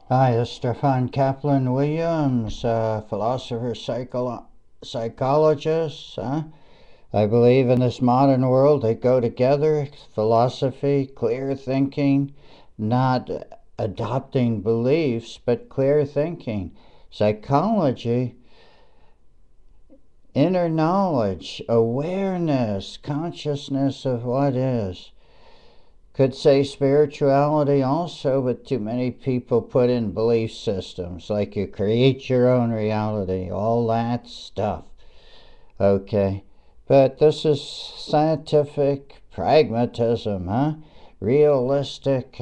Hi, this is Strephon Williams, philosopher, psychologist. I believe in this modern world they go together: philosophy, clear thinking, not adopting beliefs, but clear thinking. Psychology, inner knowledge, awareness, consciousness of what is. Could say spirituality also, but too many people put in belief systems like you create your own reality, all that stuff. Okay, but this is scientific pragmatism, huh? Realistic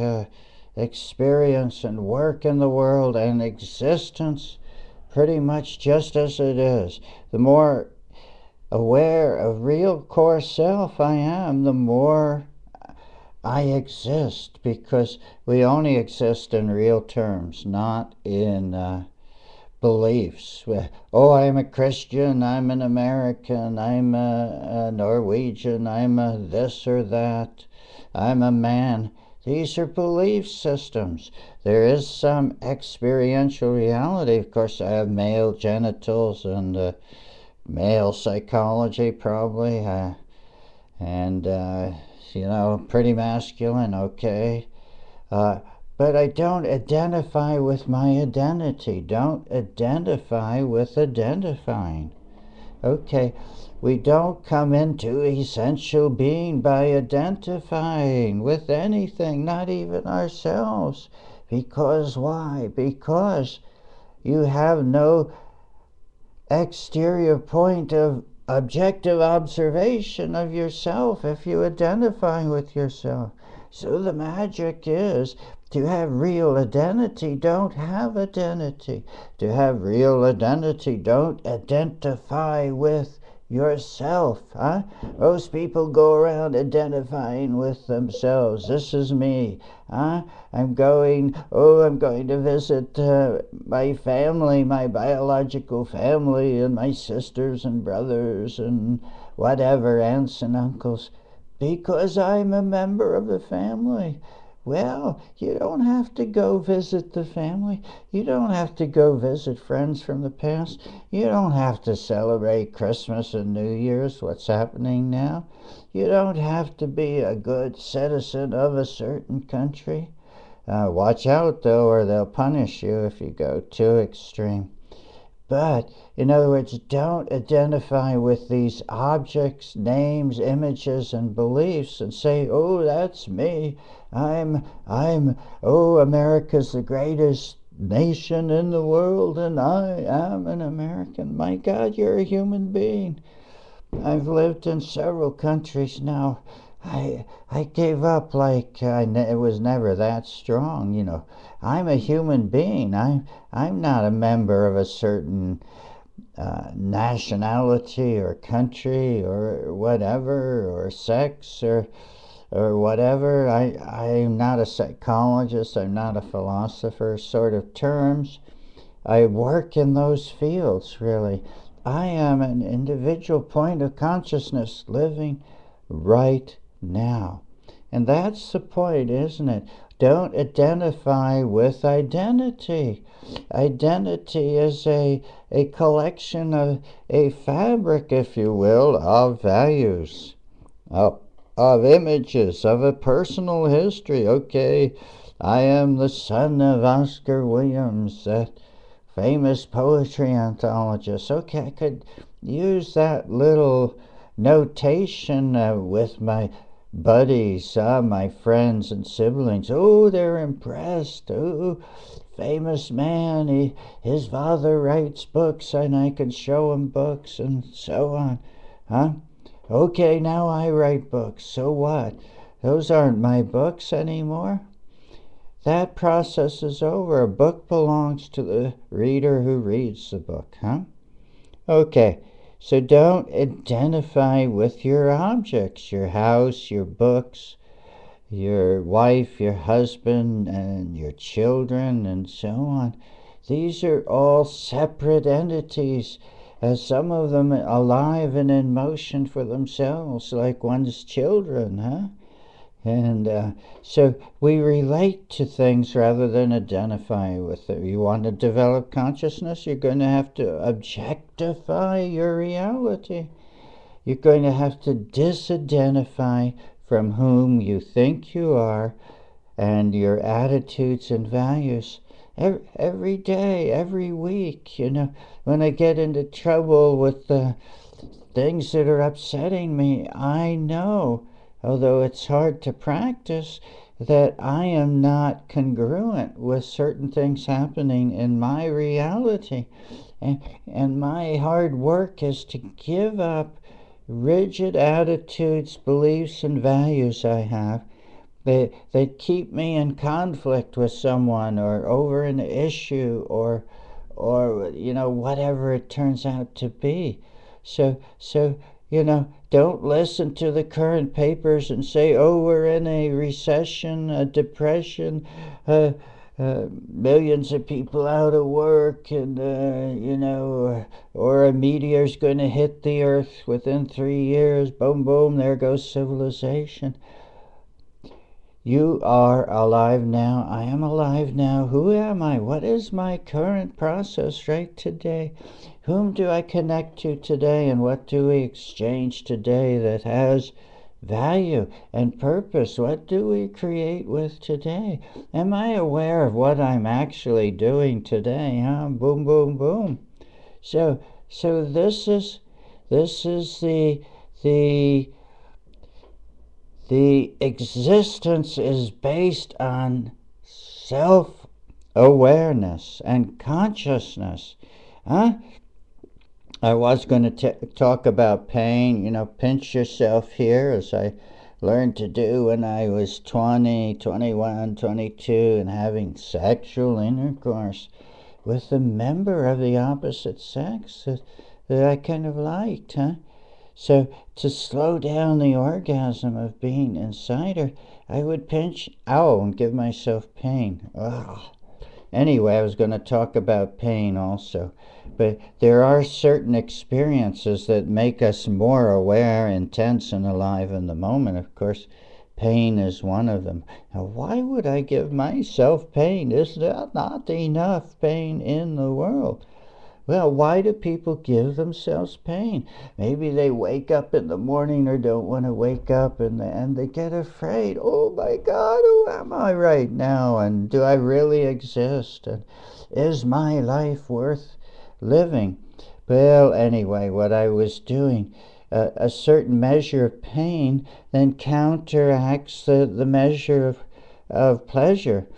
experience and work in the world and existence pretty much just as it is. The more aware of real core self I am, the more I exist, because we only exist in real terms, not in beliefs. Oh, I'm a Christian, I'm an American, I'm a Norwegian, I'm a this or that, I'm a man. These are belief systems. There is some experiential reality. Of course, I have male genitals and male psychology, probably. And pretty masculine, okay. Uh, but I don't identify with my identity. Don't identify with identifying. Okay, we don't come into essential being by identifying with anything, not even ourselves. Because why? Because you have no exterior point of objective observation of yourself if you identify with yourself. So the magic is to have real identity, don't have identity. To have real identity, don't identify with yourself. Most people go around identifying with themselves. This is me. I'm going to visit my family, my biological family, and my sisters and brothers and whatever, aunts and uncles, because I'm a member of the family. Well, you don't have to go visit the family. You don't have to go visit friends from the past. You don't have to celebrate Christmas and New Year's, what's happening now. You don't have to be a good citizen of a certain country. Watch out, though, or they'll punish you if you go too extreme. But, in other words, don't identify with these objects, names, images, and beliefs and say, oh, that's me. Oh, America's the greatest nation in the world and I am an American. My God, you're a human being. I've lived in several countries now. I gave up like it was never that strong, you know. I'm a human being. I'm not a member of a certain nationality or country or whatever or sex or whatever. I'm not a psychologist. I'm not a philosopher. Sort of terms. I work in those fields, really. I am an individual point of consciousness living right now. And that's the point, isn't it? Don't identify with identity. Identity is a collection of a fabric, if you will, of values, of, of images, of a personal history. Okay, I am the son of Oscar Williams, that famous poetry anthologist. Okay, I could use that little notation with my buddies, my friends and siblings. Oh, they're impressed. Oh, famous man. His father writes books, and I can show him books and so on. Huh? Okay, now I write books. So what? Those aren't my books anymore. That process is over. A book belongs to the reader who reads the book, huh? Okay, so don't identify with your objects, your house, your books, your wife, your husband, and your children, and so on. These are all separate entities, some of them alive and in motion for themselves, like one's children, huh? And so we relate to things rather than identify with them. You want to develop consciousness, you're going to have to objectify your reality. You're going to have to disidentify from whom you think you are and your attitudes and values. Every day, every week, when I get into trouble with the things that are upsetting me, I know, although it's hard to practice, that I am not congruent with certain things happening in my reality. And my hard work is to give up rigid attitudes, beliefs, and values I have that keep me in conflict with someone or over an issue or whatever it turns out to be. So don't listen to the current papers and say, oh, we're in a recession, a depression, millions of people out of work, and or a meteor's going to hit the earth within 3 years. Boom, boom, there goes civilization. You are alive now. I am alive now. Who am I? What is my current process right today? Whom do I connect to today, and what do we exchange today that has value and purpose? What do we create with today? Am I aware of what I'm actually doing today? Boom, boom, boom. So this is the existence is based on self-awareness and consciousness. I was going to talk about pain, pinch yourself here, as I learned to do when I was 20, 21, 22, and having sexual intercourse with a member of the opposite sex that I kind of liked, So to slow down the orgasm of being inside her, I would pinch, and give myself pain. Ugh. Anyway, I was going to talk about pain also. But there are certain experiences that make us more aware, intense, and alive in the moment. Of course, pain is one of them. Now, why would I give myself pain? Is there not enough pain in the world? Well, why do people give themselves pain? Maybe they wake up in the morning or don't want to wake up, and they get afraid. Oh my God, who am I right now? And do I really exist? And is my life worth living? Well, anyway, what I was doing, a certain measure of pain then counteracts the measure of pleasure.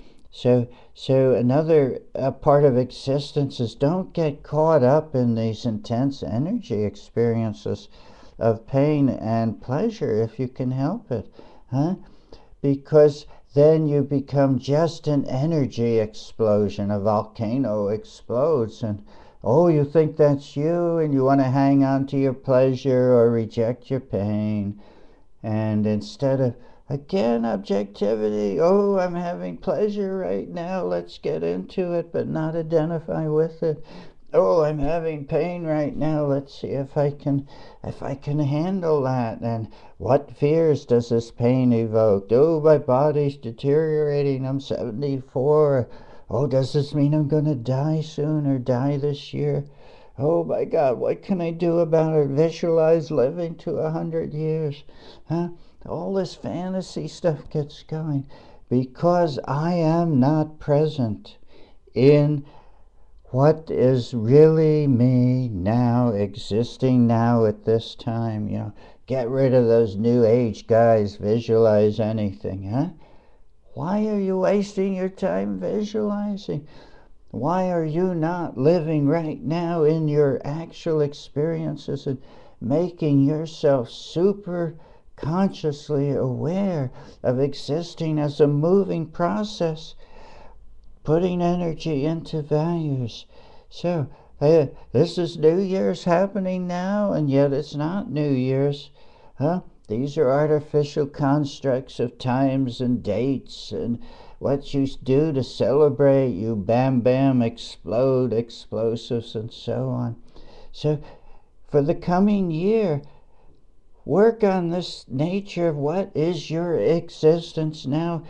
So another part of existence is don't get caught up in these intense energy experiences of pain and pleasure if you can help it, because then you become just an energy explosion. A volcano explodes, and you think that's you, and you want to hang on to your pleasure or reject your pain. And instead of, again, objectivity, I'm having pleasure right now, let's get into it, but not identify with it. I'm having pain right now, let's see if I can handle that. And what fears does this pain evoke? My body's deteriorating, I'm 74. Does this mean I'm going to die soon or die this year? Oh my God, what can I do about it? Visualize living to 100 years. All this fantasy stuff gets going because I am not present in what is really me now, existing now at this time. Get rid of those new age guys, visualize anything, Why are you wasting your time visualizing? Why are you not living right now in your actual experiences and making yourself super consciously aware of existing as a moving process, putting energy into values? So this is New Year's happening now, and yet it's not New Year's. These are artificial constructs of times and dates, and what you do to celebrate, you bam, bam, explode, explosives, and so on. So for the coming year, work on this nature of what is your existence now.